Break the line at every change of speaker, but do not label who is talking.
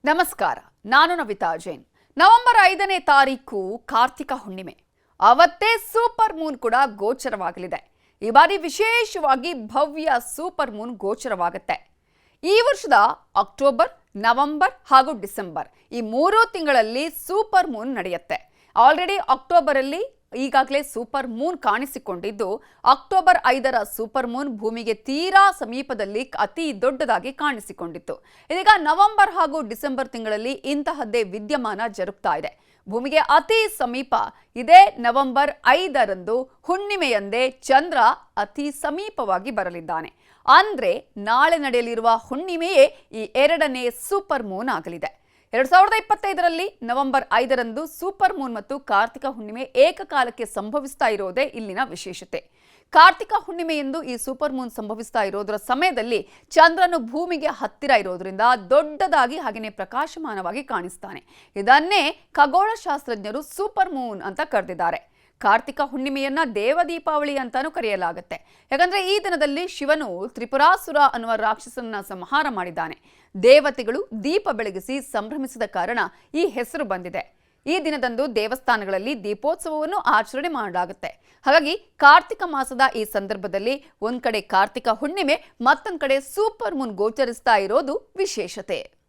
ನಮಸ್ಕಾರ. ನಾನು ನವಿತಾ ಜೈನ್. ನವೆಂಬರ್ 5ನೇ ತಾರೀಕು ಕಾರ್ತಿಕ ಹುಣ್ಣಿಮೆ. ಅವತ್ತೇ ಸೂಪರ್ ಮೂನ್ ಕೂಡ ಗೋಚರವಾಗಲಿದೆ. ಈ ಬಾರಿ ವಿಶೇಷವಾಗಿ ಭವ್ಯ ಸೂಪರ್ ಮೂನ್ ಗೋಚರವಾಗುತ್ತೆ. ಈ ವರ್ಷದ ಅಕ್ಟೋಬರ್, ನವೆಂಬರ್ ಹಾಗೂ ಡಿಸೆಂಬರ್ ಈ 3 ತಿಂಗಳಲ್ಲಿ ಸೂಪರ್ ಮೂನ್ ನಡೆಯುತ್ತೆ. ಆಲ್ರೆಡಿ ಅಕ್ಟೋಬರ್ ಅಲ್ಲಿ ಈಗಾಗಲೇ ಸೂಪರ್ ಮೂನ್ ಕಾಣಿಸಿಕೊಂಡಿದ್ದು, ಅಕ್ಟೋಬರ್ 5ರ ಸೂಪರ್ ಮೂನ್ ಭೂಮಿಗೆ ತೀರಾ ಸಮೀಪದಲ್ಲಿ ಅತಿ ದೊಡ್ಡದಾಗಿ ಕಾಣಿಸಿಕೊಂಡಿತ್ತು. ಇದೀಗ ನವೆಂಬರ್ ಹಾಗೂ ಡಿಸೆಂಬರ್ ತಿಂಗಳಲ್ಲಿ ಇಂತಹದ್ದೇ ವಿದ್ಯಮಾನ ಜರುಗ್ತಾ ಇದೆ. ಭೂಮಿಗೆ ಅತಿ ಸಮೀಪ ಇದೇ ನವೆಂಬರ್ 5ರಂದು ಹುಣ್ಣಿಮೆಯಂದೇ ಚಂದ್ರ ಅತಿ ಸಮೀಪವಾಗಿ ಬರಲಿದ್ದಾನೆ. ಅಂದ್ರೆ ನಾಳೆ ನಡೆಯಲಿರುವ ಹುಣ್ಣಿಮೆಯೇ ಈ 2ನೇ ಸೂಪರ್ ಮೂನ್ ಆಗಲಿದೆ. 2025ರಲ್ಲಿ ನವೆಂಬರ್ 5ರಂದು ಸೂಪರ್ ಮೂನ್ ಮತ್ತು ಕಾರ್ತಿಕ ಹುಣ್ಣಿಮೆ ಏಕಕಾಲಕ್ಕೆ ಸಂಭವಿಸ್ತಾ ಇರೋದೇ ಇಲ್ಲಿನ ವಿಶೇಷತೆ. ಕಾರ್ತಿಕ ಹುಣ್ಣಿಮೆಯಂದು ಈ ಸೂಪರ್ ಮೂನ್ ಸಂಭವಿಸ್ತಾ ಇರೋದರ ಸಮಯದಲ್ಲಿ ಚಂದ್ರನು ಭೂಮಿಗೆ ಹತ್ತಿರ ಇರೋದ್ರಿಂದ ದೊಡ್ಡದಾಗಿ ಹಾಗೆಯೇ ಪ್ರಕಾಶಮಾನವಾಗಿ ಕಾಣಿಸ್ತಾನೆ. ಇದನ್ನೇ ಖಗೋಳಶಾಸ್ತ್ರಜ್ಞರು ಸೂಪರ್ ಮೂನ್ ಅಂತ ಕರೆದಿದ್ದಾರೆ. ಕಾರ್ತಿಕ ಹುಣ್ಣಿಮೆಯನ್ನ ದೇವ ದೀಪಾವಳಿ ಅಂತಾನೂ ಕರೆಯಲಾಗುತ್ತೆ. ಯಾಕಂದ್ರೆ ಈ ದಿನದಲ್ಲಿ ಶಿವನು ತ್ರಿಪುರಾಸುರ ಅನ್ನುವ ರಾಕ್ಷಸನ್ನ ಸಂಹಾರ ಮಾಡಿದ್ದಾನೆ. ದೇವತೆಗಳು ದೀಪ ಬೆಳಗಿಸಿ ಸಂಭ್ರಮಿಸಿದ ಕಾರಣ ಈ ಹೆಸರು ಬಂದಿದೆ. ಈ ದಿನದಂದು ದೇವಸ್ಥಾನಗಳಲ್ಲಿ ದೀಪೋತ್ಸವವನ್ನು ಆಚರಣೆ ಮಾಡಲಾಗುತ್ತೆ. ಹಾಗಾಗಿ ಕಾರ್ತಿಕ ಮಾಸದ ಈ ಸಂದರ್ಭದಲ್ಲಿ ಒಂದ್ ಕಡೆ ಕಾರ್ತಿಕ ಹುಣ್ಣಿಮೆ, ಮತ್ತೊಂದ್ ಕಡೆ ಸೂಪರ್ ಮೂನ್ ಗೋಚರಿಸ್ತಾ ಇರೋದು ವಿಶೇಷತೆ.